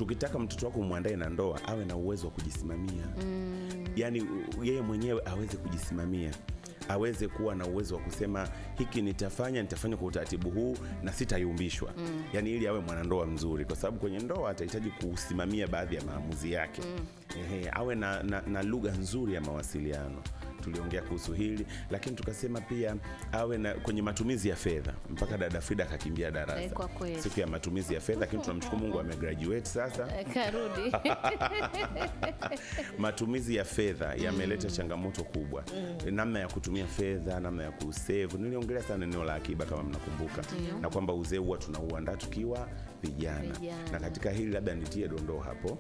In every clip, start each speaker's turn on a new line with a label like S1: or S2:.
S1: Tukitaka mtoto wako muandae na ndoa awe na uwezo wa kujisimamia. Yani yeye mwenyewe aweze kujisimamia, aweze kuwa na uwezo wa kusema hiki nitafanya kwa utaratibu huu na sitayumbishwa. Yani ili awe mwanandoa mzuri, kwa sababu kwenye ndoa atahitaji kusimamia baadhi ya maamuzi yake. Awe na lugha nzuri ya mawasiliano. Tuliongea kuhusu hili, lakini tukasema pia awe na kwenye matumizi ya fedha. Mpaka dada Frida akakimbia darasa siku ya matumizi ya fedha, lakini tunamshukuru Mungu amegraduate sasa.
S2: Karudi.
S1: Matumizi ya fedha yameleta changamoto kubwa. Namna ya kutumia fedha, namna ya kusave. Niliongelea sana neno la akiba kama mnakumbuka. Na kwamba uzee huwa tunauandaa tukiwa vijana. Na katika hili labda nitie dondoo hapo.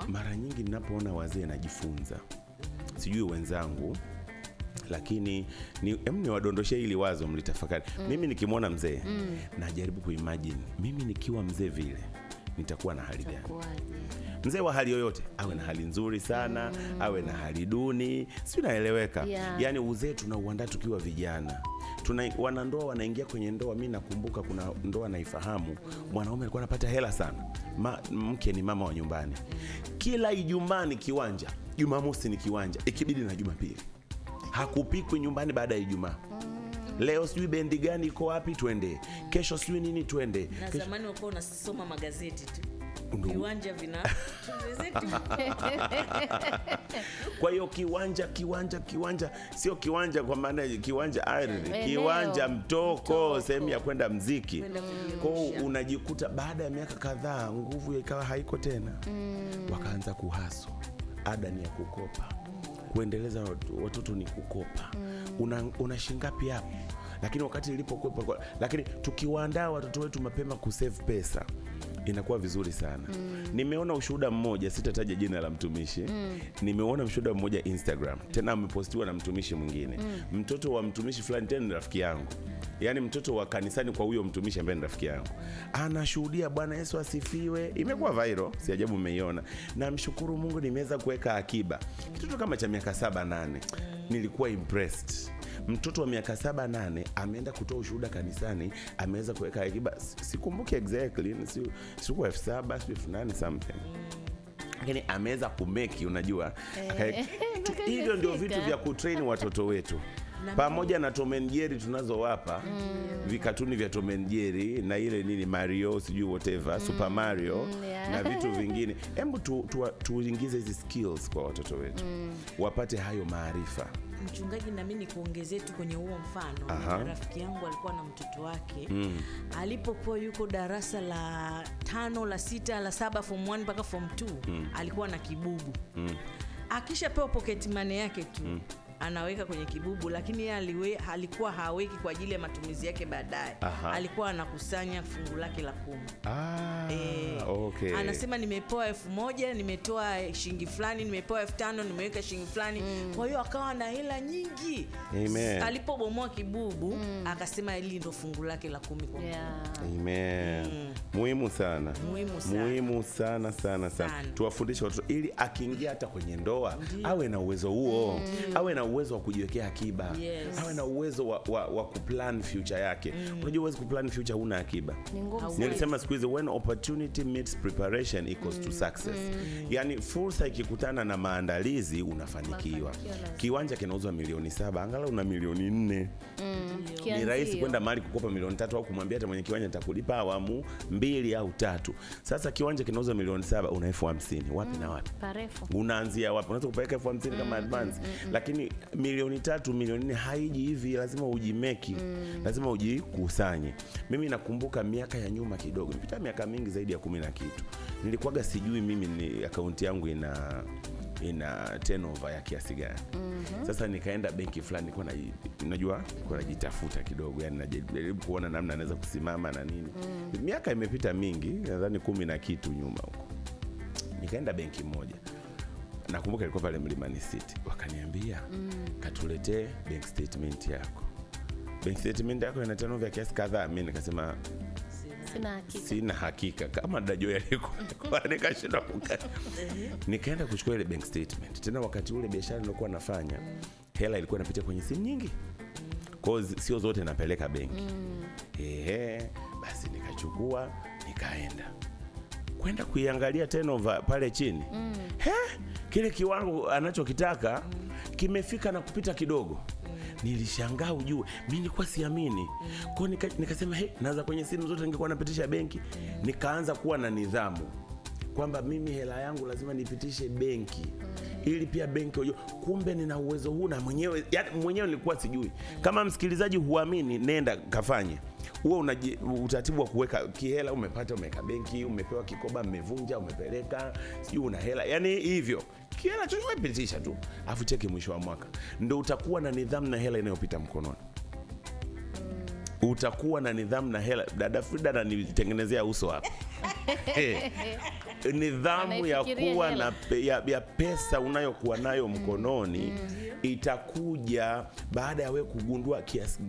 S1: Mara nyingi ninapoona wazee najifunza. Sijui wenzangu, lakini ni wadondoshe ili wazo mlitafakari. Mimi nikimwona mzee najaribu kuimagine mimi nikiwa mzee vile nitakuwa na hali gani. Mzee wa hali yoyote, awe na hali nzuri sana, awe na hali duni, si naeleweka. Yani uzee tunauandaa tukiwa vijana. Wanandoa wanaingia kwenye ndoa. Mimi nakumbuka kuna ndoa naifahamu, mwanaume alikuwa anapata hela sana, mke ni mama wa nyumbani. Kila Ijumaa ni kiwanja, Jumamosi ni kiwanja, ikibidi na Jumapili. Hakupikwi nyumbani baada ya Ijumaa. Leo sijui bendi gani iko wapi twende, kesho sijui nini twende.
S3: Na zamani walikuwa unasoma magazeti tu. Kiwanja vina
S1: Kwa hiyo kiwanja sio kiwanja kwa maana kiwanja ardhi, kiwanja mtoko, sehemu ya kwenda mziki. Kwa hiyo unajikuta baada ya miaka kadhaa nguvu ikawa haiko tena. Wakaanza kuhaso. Ada ni ya kukopa. Kuendeleza watoto ni kukopa. Una shingapi hapo? Lakini wakati nilipokopa, lakini tukiwaandaa watoto wetu mapema kusave pesa, inakuwa vizuri sana. Nimeona ushuhuda mmoja, sitataja jina la mtumishi. Nimeona ushuhuda mmoja Instagram, tena amepostiwa na mtumishi mwingine. Mtoto wa mtumishi fulani, tena ni rafiki yangu. Yani mtoto wa kanisani kwa huyo mtumishi ambaye ni rafiki yangu. Anashuhudia Bwana Yesu asifiwe. Imekuwa viral, si ajabu mmeiona. Na mshukuru Mungu nimeweza kuweka akiba. Kitoto kama cha miaka 7-8. Nilikuwa impressed. Mtoto wa miaka 7-8 ameenda kutoa ushuhuda kanisani, ameweza kuweka akiba. Sikumbuki exactly, sikuwa 7,000, 8,000 something. Lakini ameweza kumeki, unajua. Hivyo ndio vitu vya kutrain watoto wetu. Pamoja na Tom and Jerry tunazowapa, vikatuni vya Tom and Jerry na ile nini Mario, sijui whatever, Super Mario na vitu vingine. Hebu tuingize hizi skills kwa watoto wetu. Wapate hayo maarifa.
S3: Mchungaji, na mimi nikuongezee tu kwenye huo mfano. Rafiki yangu alikuwa na mtoto wake. Alipokuwa yuko darasa la 5, la 6, la 7, form 1 mpaka form 2, alikuwa na kibubu. Akishapewa pocket money yake tu, anaweka kwenye kibubu, lakini yeye alikuwa haweki kwa ajili ya matumizi yake baadaye. Alikuwa anakusanya fungu lake la 10.
S1: Okay.
S3: Anasema nimepewa 1,000, nimetoa shilingi fulani, nimepewa 5,000, nimeweka shilingi fulani. Kwa hiyo akawa na hela nyingi.
S1: Amen.
S3: Alipobomoa kibubu, akasema hili ndo fungu lake la 10 kwa mwaka.
S1: Amen. Muhimu sana. Muhimu sana. Tuwafundishe watoto ili akiingia hata kwenye ndoa awe na uwezo huo. Awe na uwezo wa kujiwekea akiba. Awe na uwezo wa kuplan future yake. Unajua uwezo kuplan future huna akiba. Nilisema siku hizi when opportunity meets preparation equals to success. Yani fursa ikikutana na maandalizi unafanikiwa. Kiwanja kinauzwa milioni 7, angalau una milioni 4. Ni rahisi kwenda mahali kukopa milioni 3 au kumwambia hata mwenye kiwanja nitakulipa awamu 2 au 3. Sasa kiwanja kinauzwa milioni 7, una 50,000. Wapi na wapi? Unaanzia wapi? Unaweza kupeleka 50,000 kama advance. Lakini milioni 3, milioni 4 haiji hivi, lazima ujimeki. Lazima ujikusanye. Mimi nakumbuka miaka ya nyuma kidogo, nipita miaka mingi zaidi ya 10 na kitu. Nilikuwaga sijui mimi ni akaunti yangu ina turnover ya kiasi gani. Sasa nikaenda benki fulani, unajua kwa najitafuta kidogo, yani najaribu kuona namna naweza kusimama na nini. Miaka imepita mingi, nadhani 10 na kitu nyuma huko. Nikaenda benki moja. Nakumbuka ilikuwa pale Mlimani City. Wakaniambia, katuletee bank statement yako. Bank statement yako ina turnover ya kiasi kadhaa. Mimi nikasema sina hakika kama dajo yalikuwa nikashindwa kukaa. Nikaenda kuchukua ile bank statement. Tena wakati ule biashara nilikuwa nafanya, hela ilikuwa inapitia kwenye simu nyingi. Kwa hiyo sio zote napeleka benki. Basi nikachukua, nikaenda. kwenda kuiangalia turnover pale chini. Kile kiwango anachokitaka kimefika na kupita kidogo. Nilishangaa ujue, mimi nilikuwa siamini. Kwa nikasema naanza kwenye simu zote ningekuwa napitisha benki. Nikaanza kuwa na nidhamu kwamba mimi hela yangu lazima nipitishe benki. Ili pia benki ujue kumbe nina uwezo huu na mwenyewe, yani mwenyewe nilikuwa sijui. Kama msikilizaji huamini, nenda kafanye. Huo utaratibu wa kuweka kihela, umepata umeweka benki, umepewa kikoba, mmevunja, umepeleka, sijui una hela. Yani hivyo. Kihela chochote pitisha tu. Afu cheki mwisho wa mwaka. Ndio utakuwa na nidhamu na hela inayopita mkononi. Utakuwa na nidhamu na hela. Dada Frida ananitengenezea uso hapa. Nidhamu ya kuwa na ya pesa unayokuwa nayo mkononi itakuja baada ya wewe kugundua kiasi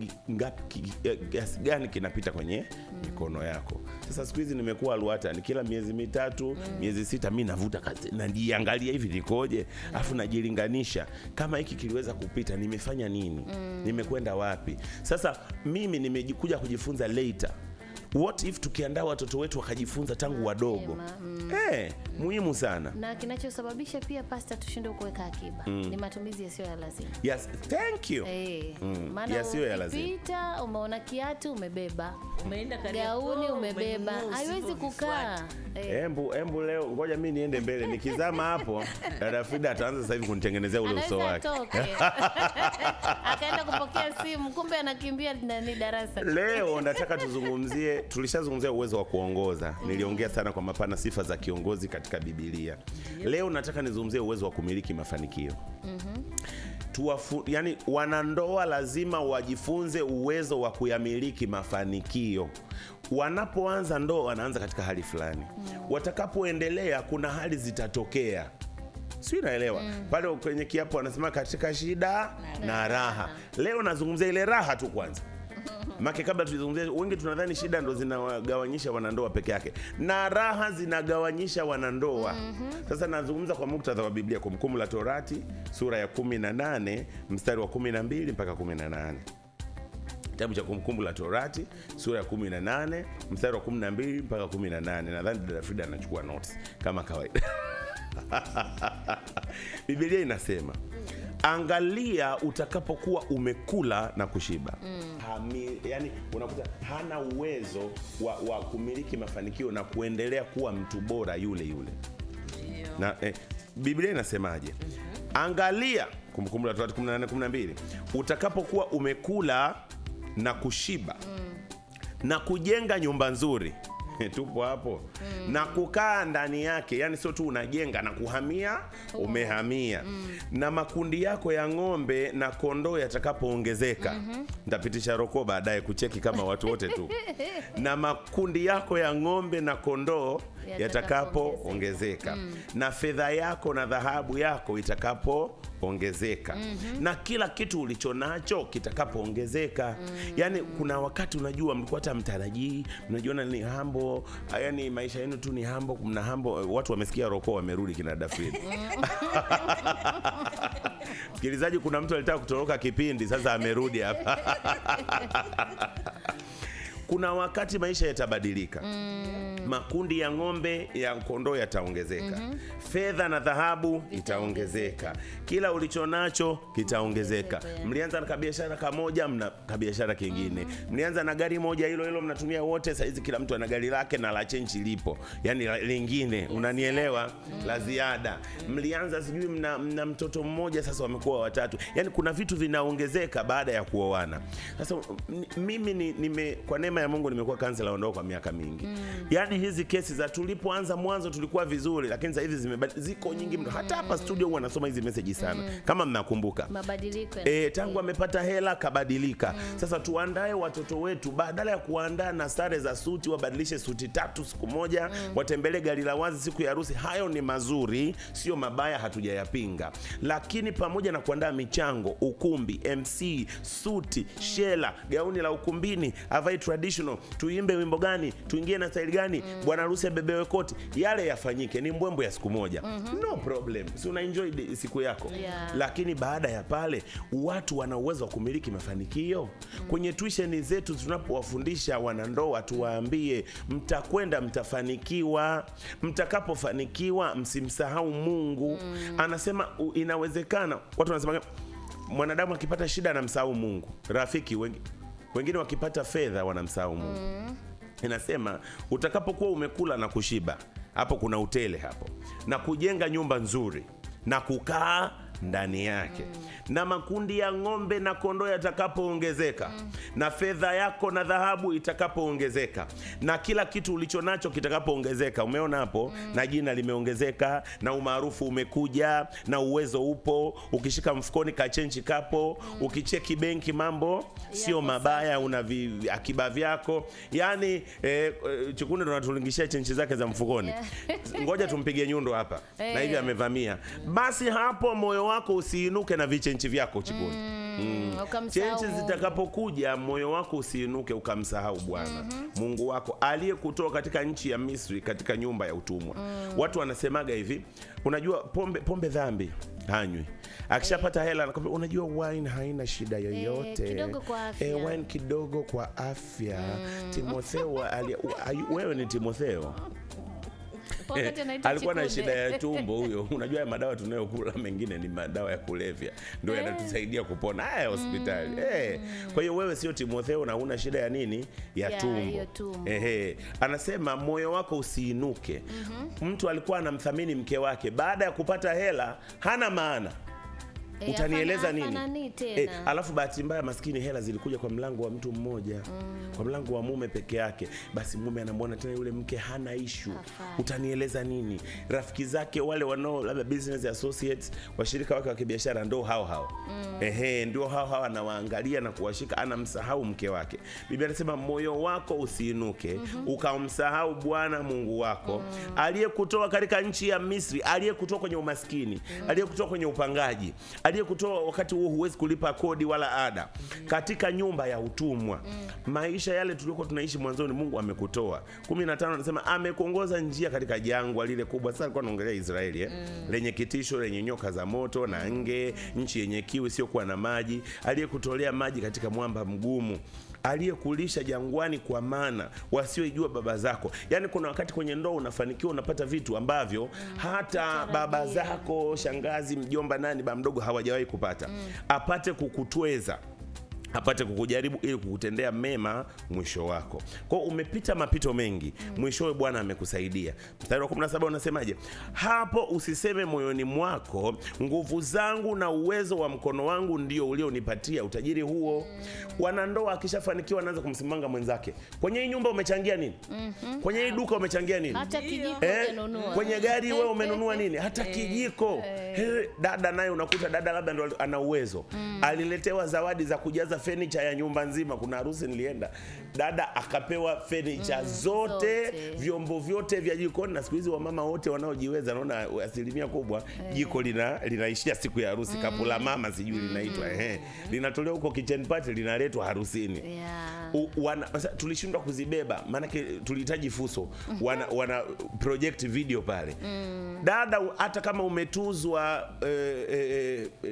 S1: gani kinapita kwenye mikono yako. Sasa siku hizi nimekuwa aluata, ni kila miezi mitatu, miezi sita mimi navuta kazi na niangalia hivi likoje, afu najilinganisha kama hiki kiliweza kupita, nimefanya nini, nimekwenda wapi. Sasa mimi nimekuja kujifunza later. What if tukiandaa watoto wetu wakajifunza tangu wadogo? Muhimu sana.
S2: Na kinachosababisha pia pastor tushinde kuweka akiba ni matumizi yasiyo ya lazima.
S1: Yes, thank you.
S2: Maana yasiyo ya lazima. Ukipita umeona kiatu umebeba,
S3: umeenda
S2: gauni umebeba, haiwezi kukaa.
S1: Embu leo ngoja mimi niende mbele, nikizama hapo dada Frida ataanza sasa hivi kunitengenezea ule uso wake.
S2: Akaenda kupokea simu, kumbe anakimbia ndani darasa.
S1: Leo nataka tuzungumzie, tulishazungumzia uwezo wa kuongoza. Niliongea sana kwa mapana sifa za kiongozi katika Biblia. Leo nataka nizungumzie uwezo wa kumiliki mafanikio. Yani wanandoa lazima wajifunze uwezo wa kuyamiliki mafanikio. Wanapoanza ndoa wanaanza katika hali fulani. Watakapoendelea kuna hali zitatokea. Sio, naelewa. Pale kwenye kiapo wanasema katika shida na raha. Leo nazungumzia ile raha tu kwanza. Maki kabla tulizungumzia, wengi tunadhani shida ndo zinagawanyisha wanandoa peke yake, na raha zinagawanyisha wanandoa. Sasa nazungumza kwa muktadha wa Biblia, Kumbukumbu la Torati sura ya 18 mstari wa 12 mpaka 18. Kitabu cha Kumbukumbu la Torati sura ya 18 mstari wa 12 mpaka 18. Nadhani dada Frida anachukua notes kama kawaida. Biblia inasema, angalia utakapokuwa umekula na kushiba. Yani unakuta hana uwezo wa kumiliki mafanikio na kuendelea kuwa mtu bora yule yule. Na Biblia inasemaje? Angalia, Kumbukumbu la Torati 18:12, utakapokuwa umekula na kushiba na kujenga nyumba nzuri. Tupo hapo. Na kukaa ndani yake, yani sio tu unajenga na kuhamia, umehamia. Na makundi yako ya ng'ombe na kondoo yatakapoongezeka. Nitapitisha roko baadaye kucheki kama watu wote tu. Na makundi yako ya ng'ombe na kondoo yatakapoongezeka. Na fedha yako na dhahabu yako itakapoongezeka. Na kila kitu ulichonacho kitakapoongezeka. Yani kuna wakati unajua mlikuwa hata mtarajii, mnajiona ni hambo, yani maisha yenu tu ni hambo, mna hambo, watu wamesikia roko wamerudi kina Dafrid. Msikilizaji, kuna mtu alitaka kutoroka kipindi, sasa amerudi hapa. Kuna wakati maisha yatabadilika. Makundi ya ng'ombe ya kondoo yataongezeka. Fedha na dhahabu itaongezeka. Kila ulichonacho kitaongezeka. Mlianza na biashara kamoja, mna biashara kingine. Mlianza na gari moja hilo mnatumia wote, sasa hizi kila mtu ana gari lake na la chenchi lipo. Yani lingine, unanielewa? La ziada. Mlianza sijui mna mtoto mmoja, sasa wamekuwa watatu. Yani kuna vitu vinaongezeka baada ya kuoana. Sasa mimi kwa neema ya Mungu nimekuwa kansela wa ndoa kwa miaka mingi. Yani hizi kesi za tulipoanza mwanzo tulikuwa vizuri, lakini sasa hivi ziko nyingi mno. Hata hapa studio huwa nasoma hizi message sana. Kama mnakumbuka.
S2: Mabadiliko.
S1: Tangu amepata hela kabadilika. Sasa tuandae watoto wetu, badala ya kuandaa na sare za suti, wabadilishe suti 3 siku moja, watembelee gari la wazi siku ya harusi. Hayo ni mazuri, sio mabaya, hatujayapinga. Lakini pamoja na kuandaa michango, ukumbi, MC, suti, shela, gauni la ukumbini, avai traditional, tuimbe wimbo gani, tuingie na style gani, bwana harusi abebewe koti, yale yafanyike, ni mbwembwe ya siku moja. No problem. Si una enjoy siku yako. Lakini baada ya pale watu wana uwezo wa kumiliki mafanikio. Kwenye tuition zetu tunapowafundisha wanandoa tuwaambie mtakwenda mtafanikiwa. Mtakapofanikiwa msimsahau Mungu. Anasema inawezekana, watu wanasema mwanadamu akipata shida anamsahau Mungu. Rafiki wengine wakipata fedha wanamsahau Mungu. Inasema utakapokuwa umekula na kushiba, hapo kuna utele hapo, na kujenga nyumba nzuri na kukaa ndani yake, na makundi ya ng'ombe na kondoo yatakapoongezeka, na fedha yako na dhahabu itakapoongezeka, na kila kitu ulicho nacho kitakapoongezeka. Umeona hapo? Na jina limeongezeka, na umaarufu umekuja, na uwezo upo. Ukishika mfukoni kachenji kapo, ukicheki benki mambo sio mabaya, una akiba vyako. Yani Chikunde ndo anatulingishia chenji zake za mfukoni. Ngoja tumpige nyundo hapa. Na hivi amevamia. Basi hapo moyo wako usiinuke na vichenchi vyako, Chikunde. Chenchi zitakapokuja, moyo wako usiinuke ukamsahau Bwana Mungu wako aliyekutoa katika nchi ya Misri, katika nyumba ya utumwa. Watu wanasemaga hivi, unajua pombe dhambi hanywi. Akishapata hela anakwambia unajua wine haina shida yoyote.
S2: Kidogo kwa afya.
S1: Wine kidogo kwa afya. Timotheo wewe ni Timotheo. Alikuwa na shida ya tumbo huyo. Unajua ya madawa tunayokula mengine ni madawa ya kulevya, ndio yanatusaidia kupona haya hospitali. Kwa hiyo wewe sio Timotheo na una shida ya nini? Ya tumbo. Anasema moyo wako usiinuke. Mtu alikuwa anamthamini mke wake, baada ya kupata hela hana maana. Utanieleza nini? Alafu bahati mbaya maskini hela zilikuja kwa mlango wa mtu mmoja, kwa mlango wa mume peke yake. Basi mume anamwona tena yule mke hana issue. Utanieleza nini? Rafiki zake wale wanao labda business associates, washirika wake wa kibiashara ndio hao. Ndio hao anawaangalia na kuwashika, anamsahau mke wake. Biblia inasema moyo wako usiinuke ukamsahau Bwana Mungu wako aliyekutoa katika nchi ya Misri, aliyekutoa kwenye umaskini, aliyekutoa kwenye upangaji, aliyekutoa wakati huo huwezi kulipa kodi wala ada, katika nyumba ya utumwa. Maisha yale tuliokuwa tunaishi mwanzoni Mungu amekutoa. 15 anasema amekuongoza njia katika jangwa lile kubwa. Sasa alikuwa anaongelea Israeli lenye kitisho, lenye nyoka za moto na nge, nchi yenye kiu isiyokuwa na maji, aliyekutolea maji katika mwamba mgumu, aliyekulisha jangwani kwa mana wasiojua baba zako. Yani kuna wakati kwenye ndoa unafanikiwa, unapata vitu ambavyo hata baba zako, shangazi, mjomba, nani, baba mdogo hawajawahi kupata. Apate kukutweza, apate kukujaribu ili kukutendea mema mwisho wako. Kwa umepita mapito mengi, mwishowe Bwana amekusaidia. Mstari wa 17 unasemaje? Hapo usiseme moyoni mwako, nguvu zangu na uwezo wa mkono wangu ndio ulionipatia utajiri huo. Wanandoa akishafanikiwa anaanza kumsimanga mwenzake. Kwenye hii nyumba umechangia nini? Kwenye hii duka umechangia nini?
S2: Hata kijiko umenunua.
S1: Kwenye gari wewe umenunua nini? Hata kijiko. Dada naye unakuta dada labda ndo ana uwezo. Aliletewa zawadi za kujaza furniture ya nyumba nzima. Kuna harusi nilienda, dada akapewa furniture zote, vyombo vyote vya jikoni. Na siku hizi wamama wote wanaojiweza, naona asilimia kubwa jiko linaishia siku ya harusi. Kapu la mama sijui linaitwa, linatolewa huko kitchen party, linaletwa harusini. Tulishindwa kuzibeba maana tulihitaji fuso. Wana project video pale. Dada, hata kama umetuzwa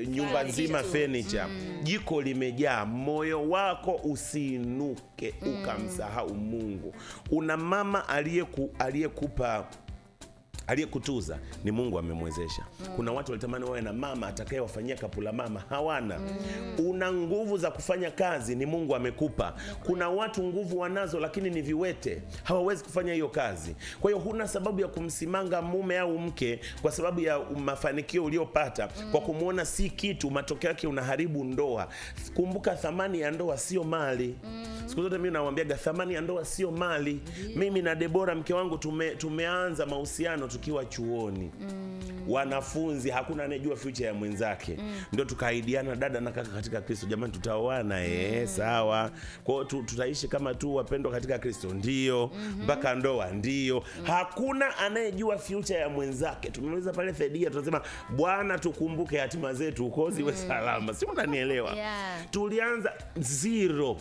S1: nyumba nzima furniture, jiko limejaa, moyo wako usiinuke ukamsahau Mungu. Una mama aliyekutuza ni Mungu amemwezesha. Kuna watu walitamani wawe na mama atakayewafanyia kapula mama, hawana. Una nguvu za kufanya kazi, ni Mungu amekupa. Kuna watu nguvu wanazo lakini ni viwete, hawawezi kufanya hiyo kazi. Kwa hiyo huna sababu ya kumsimanga mume au mke kwa sababu ya mafanikio uliyopata, kwa kumuona si kitu, matokeo yake unaharibu ndoa. Kumbuka thamani ya ndoa sio mali. Siku zote mimi nawaambiaga thamani ya ndoa sio mali. Mimi na Debora mke wangu tumeanza mahusiano mfano tukiwa chuoni. Wanafunzi hakuna anayejua future ya mwenzake. Ndio tukaidiana dada na kaka katika Kristo. Jamani tutaoana sawa. Kwa hiyo tutaishi kama tu wapendwa katika Kristo. Ndio. Mpaka ndoa ndio. Hakuna anayejua future ya mwenzake. Tumemaliza pale Thedia tunasema Bwana tukumbuke hatima zetu uko ziwe salama. Si unanielewa? Tulianza zero.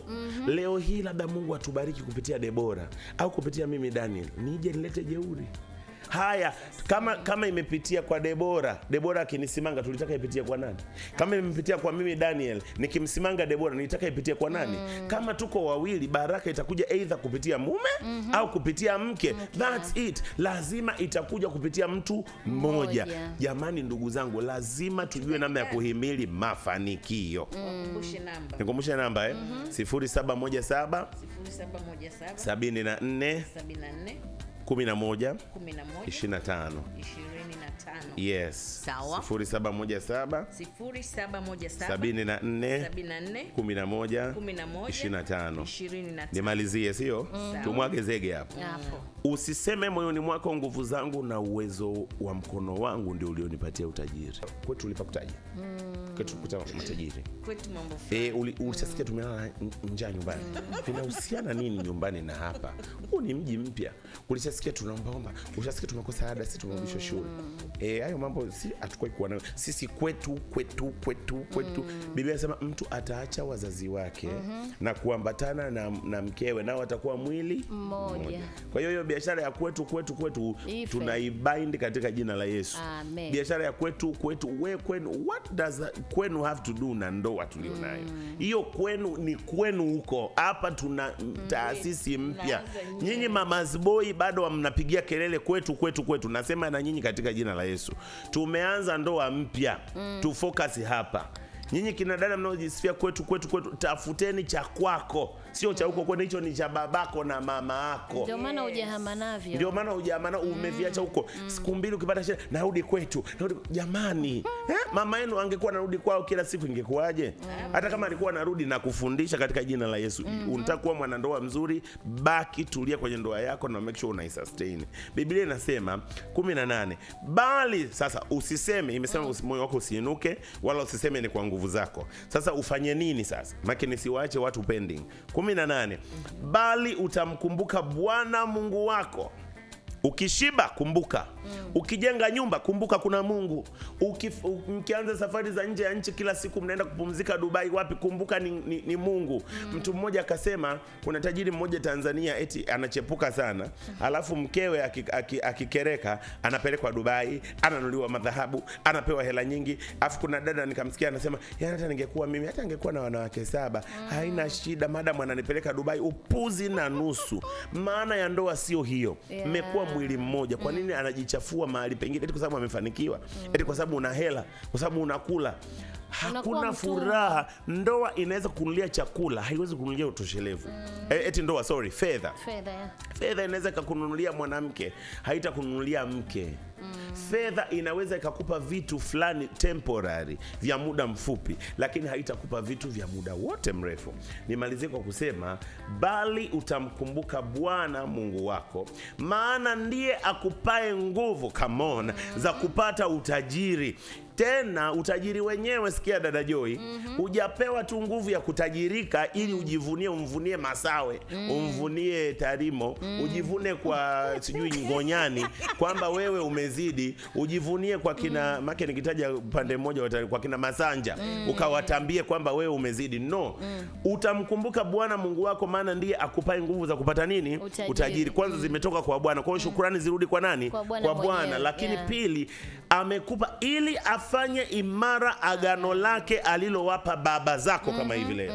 S1: Leo hii labda Mungu atubariki kupitia Debora au kupitia mimi Daniel. Nije nilete jeuri. Haya, kama imepitia kwa Debora akinisimanga tulitaka ipitie kwa nani? Kama imepitia kwa mimi Daniel, nikimsimanga Debora nilitaka ipitie kwa nani? Kama tuko wawili, baraka itakuja either kupitia mume au kupitia mke. That's it. Lazima itakuja kupitia mtu mmoja. Jamani ndugu zangu, lazima tujue namna ya kuhimili mafanikio. Nikumbushe namba 0717 74 11 25. Yes.
S3: Sawa.
S1: 0717 74 11 25. Nimalizie sio? Tumwage zege hapo. Usiseme moyoni mwako nguvu zangu na uwezo wa mkono wangu ndio ulionipatia utajiri. Kwetu ulipakutaje? Kwetu kutana matajiri.
S3: Kwetu mambo.
S1: Ulisikia tumelala njaa nyumbani. Vinahusiana nini nyumbani na hapa? Huu ni mji mpya. Ulisikia tunaomba. Ulisikia tumekosa ada, sisi tumerudishwa shule. Hayo mambo si atakwai kuwa nayo. Sisi kwetu. Biblia inasema mtu ataacha wazazi wake na kuambatana na mkewe nao watakuwa mwili mmoja. Kwa hiyo biashara ya kwetu tunaibind katika jina la Yesu. Biashara ya kwetu what does kwenu have to do na ndoa tulionayo? Hiyo kwenu ni kwenu huko. Hapa tuna taasisi mpya. Nyinyi mama's boy bado mnapigia kelele kwetu. Nasema na nyinyi katika jina la Yesu. Tumeanza ndoa mpya. Tu focus hapa. Nyinyi kina dada mnaojisifia kwetu, tafuteni cha kwako. Sio cha huko kwenu, hicho ni cha babako na mama yako.
S2: Ndio maana hujahama navyo.
S1: Ndio maana hujahama umeviacha huko. Siku mbili ukipata shida narudi kwetu. Jamani, mama yenu angekuwa narudi kwao kila siku ingekuwaje? Hata kama alikuwa narudi na kufundisha katika jina la Yesu. Unataka kuwa mwanandoa mzuri, baki tulia kwenye ndoa yako na make sure unaisustain. Biblia inasema 18. Bali sasa usiseme, imesema moyo wako usiinuke wala usiseme ni kwa nguvu zako. Sasa ufanye nini sasa? Maki nisiwaache watu pending. 18. Bali utamkumbuka Bwana Mungu wako. Ukishiba kumbuka. Ukijenga nyumba kumbuka kuna Mungu. Mkianza safari za nje ya nchi kila siku mnaenda kupumzika Dubai wapi, kumbuka ni Mungu. Mtu mmoja akasema kuna tajiri mmoja Tanzania eti anachepuka sana, alafu mkewe akikereka anapelekwa Dubai, ananuliwa madhahabu, anapewa hela nyingi. Alafu kuna dada nikamsikia anasema hata ningekuwa mimi hata ningekuwa na wanawake 7 haina shida madam ananipeleka Dubai. Upuzi na nusu. Maana ya ndoa sio hiyo. Mmekuwa mwili mmoja. Kwa nini anajichafua mahali pengine? Eti kwa sababu amefanikiwa, eti kwa sababu una hela, kwa sababu unakula. Hakuna furaha. Ndoa inaweza kununulia chakula, haiwezi kununulia utoshelevu. Eti ndoa, fedha. Fedha inaweza kukununulia mwanamke, haitakununulia mke. Fedha inaweza ikakupa vitu fulani temporary vya muda mfupi, lakini haitakupa vitu vya muda wote mrefu. Nimalizie kwa kusema bali utamkumbuka Bwana Mungu wako, maana ndiye akupae nguvu za kupata utajiri. Tena utajiri wenyewe, sikia dada Joy, hujapewa tu nguvu ya kutajirika ili ujivunie, umvunie Masawe, umvunie Tarimo, ujivune kwa sijui Ngonyani kwamba wewe umezidi, ujivunie kwa kina make nikitaja pande mmoja kwa kina Masanja, ukawatambie kwamba wewe umezidi. No. Utamkumbuka Bwana Mungu wako, maana ndiye akupae nguvu za kupata nini? Utajiri. Kwanza zimetoka kwa Bwana. Kwa hiyo shukrani zirudi kwa nani? Kwa Bwana. Lakini pili, amekupa ili afanye imara agano lake alilowapa baba zako kama hivi leo.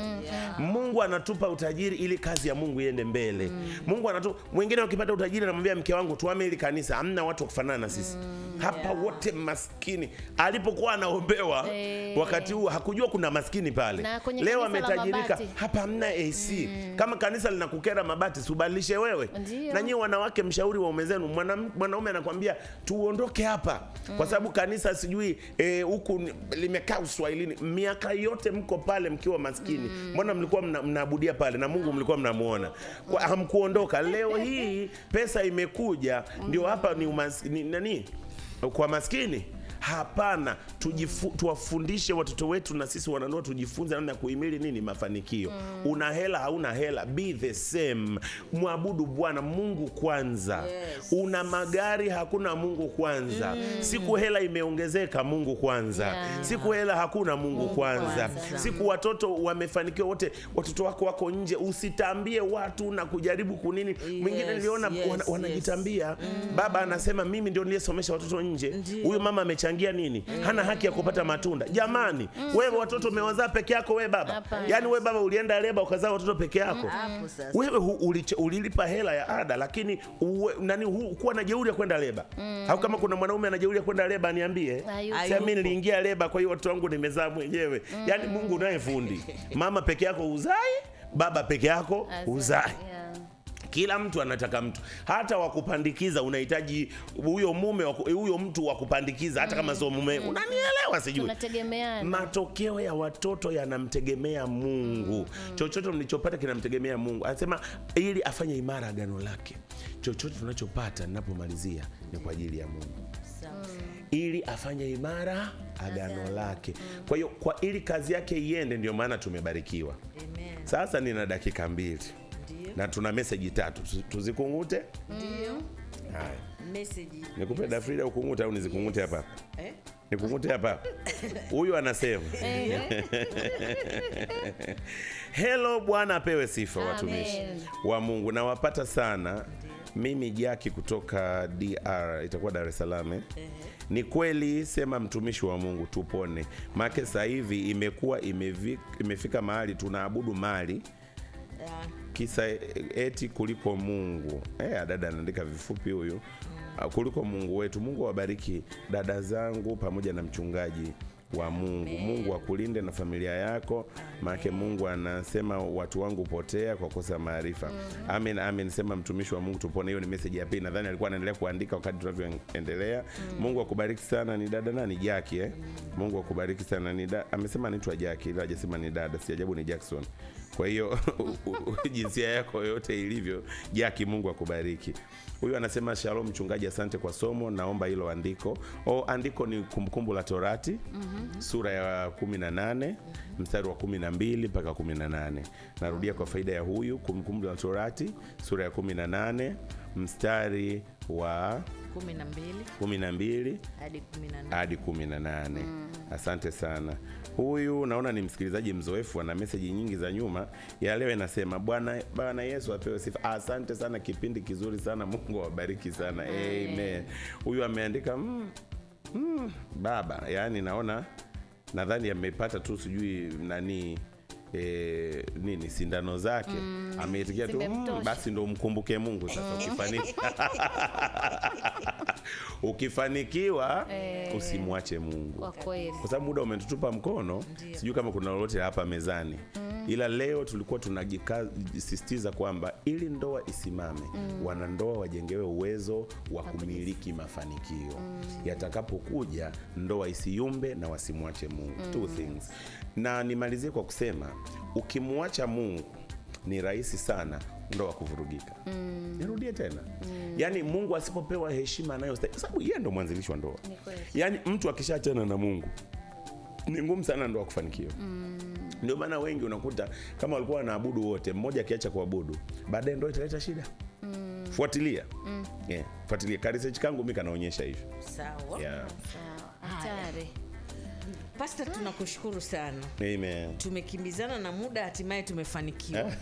S1: Mungu anatupa utajiri ili kazi ya Mungu iende mbele. Mungu anatupa. Mwingine ukipata utajiri anamwambia mke wangu tuame ili kanisa, hamna watu kufanana na sisi. Hapa wote maskini. Alipokuwa anaombewa wakati huo hakujua kuna maskini pale. Leo ametajirika, hapa hamna AC. Kama kanisa linakukera mabati, subadilishe wewe. Na nyinyi wanawake mshauri wa ume zenu, mwanaume anakuambia tuondoke hapa kwa kwa sababu kanisa sijui huku limekaa uswahilini miaka yote mko pale mkiwa maskini. Mbona mlikuwa mnaabudia pale na Mungu mlikuwa mnamuona? Hamkuondoka. Leo hii pesa imekuja ndio hapa ni nani kwa maskini? Hapana, tuwafundishe watoto wetu na sisi wanandoa tujifunze namna ya kuhimili nini mafanikio. Una hela hauna hela, be the same. Mwabudu Bwana Mungu kwanza.
S3: Yes.
S1: Una magari hakuna Mungu kwanza. Siku hela imeongezeka Mungu kwanza. Siku hela hakuna Mungu kwanza. Siku watoto wamefanikiwa wote, watoto wako wako nje, usitambie watu na kujaribu kunini. Mwingine niliona wanajitambia. Baba anasema mimi ndio niliyesomesha watoto nje. Huyo mama amechangia nini? Hana haki ya kupata matunda. Jamani, wewe watoto umewazaa peke yako wewe baba? Yaani wewe baba ulienda leba ukazaa watoto peke yako? Wewe ulilipa hela ya ada, lakini kuwa na jeuri ya kwenda leba. Au kama kuna mwanaume ana jeuri ya kwenda leba niambie. Sasa mimi niliingia leba kwa hiyo watoto wangu nimezaa mwenyewe. Yaani Mungu naye fundi. Mama peke yako uzai, baba peke yako uzai. Kila mtu anataka mtu. Hata wakupandikiza unahitaji huyo mume huyo mtu wakupandikiza hata kama sio mume. Unanielewa sijui.
S2: Tunategemeana.
S1: Matokeo ya watoto yanamtegemea Mungu. Chochote mlichopata kinamtegemea Mungu. Anasema ili afanye imara agano lake. Chochote tunachopata ninapomalizia ni kwa ajili ya Mungu. Ili afanye imara agano lake. Kwa hiyo ili kazi yake iende ndio maana tumebarikiwa.
S3: Amen.
S1: Sasa nina dakika 2. Na tuna message 3. Tuzikungute?
S3: Ndio.
S1: Haya.
S3: Message.
S1: Nikupe Dafrida ukungute au nizikungute hapa? Nikungute hapa. Huyu anasema. Hello, Bwana apewe sifa watumishi wa Mungu. Nawapata sana. Mimi Jackie kutoka DR, itakuwa Dar es Salaam. Ni kweli sema mtumishi wa Mungu tupone. Maana sasa hivi imefika mahali tunaabudu mali. Kisa eti kuliko Mungu. Dada anaandika vifupi huyu. Kuliko Mungu wetu. Mungu awabariki dada zangu pamoja na mchungaji wa Mungu. Mungu akulinde na familia yako. Maana Mungu anasema watu wangu potea kwa kosa maarifa. Amen, amen. Sema mtumishi wa Mungu tupone. Hiyo ni message ya pili. Nadhani alikuwa anaendelea kuandika wakati tunavyoendelea. Mungu akubariki sana. Ni dada nani? Jackie Mungu akubariki sana. Amesema anaitwa Jackie, ila hajasema ni dada. Si ajabu ni Jackson. Kwa hiyo jinsia yako yote ilivyo, Jackie, Mungu akubariki. Huyu anasema shalom mchungaji, asante kwa somo, naomba hilo andiko. Andiko ni Kumbukumbu la Torati, sura ya 18, mstari wa 12 mpaka 18. Narudia kwa faida ya huyu, Kumbukumbu la Torati, sura ya 18, mstari wa 12 hadi 18. Asante sana. Huyu naona ni msikilizaji mzoefu, ana message nyingi za nyuma. Ya leo inasema Bwana Yesu apewe sifa. Asante sana, kipindi kizuri sana, Mungu awabariki sana. Amen. Huyu ameandika baba, yani nadhani amepata tu sijui nani nini sindano zake. Ameitikia tu basi ndo mkumbuke Mungu sasa. Ukifanikiwa usimwache Mungu.
S2: Kwa kweli.
S1: Kwa sababu muda umetutupa mkono. Sijui kama kuna lolote hapa mezani. Ila leo tulikuwa tunajisisitiza kwamba ili ndoa isimame, wanandoa wajengewe uwezo wa kumiliki mafanikio. Yatakapokuja ndoa isiyumbe na wasimwache Mungu. Two things. Na nimalizie kwa kusema ukimwacha Mungu ni rahisi sana ndoa kuvurugika. Nirudie tena. Yaani Mungu asipopewa heshima anayostahili, kwa sababu yeye ndo mwanzilishi wa ndoa. Yaani mtu akishaachana na Mungu ni ngumu sana ndoa kufanikiwa. Ndio maana wengi unakuta kama walikuwa wanaabudu wote, mmoja akiacha kuabudu, baadaye ndoa italeta shida. Fuatilia. Fuatilia. Research kangu mimi kanaonyesha hivyo.
S3: Sawa.
S1: Yeah.
S2: Hatari.
S3: Pastor, tunakushukuru sana.
S1: Amen.
S3: Tumekimbizana na muda, hatimaye tumefanikiwa.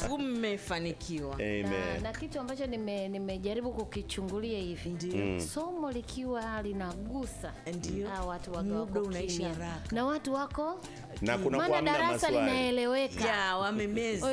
S3: Tumefanikiwa.
S1: Amen.
S2: Na kitu ambacho nimejaribu kukichungulia hivi. Somo likiwa linagusa.
S3: Ndio.
S2: Watu
S3: muda unaisha haraka.
S2: Na watu wako
S1: na kuna
S2: maana darasa linaeleweka.
S3: Wamemeza.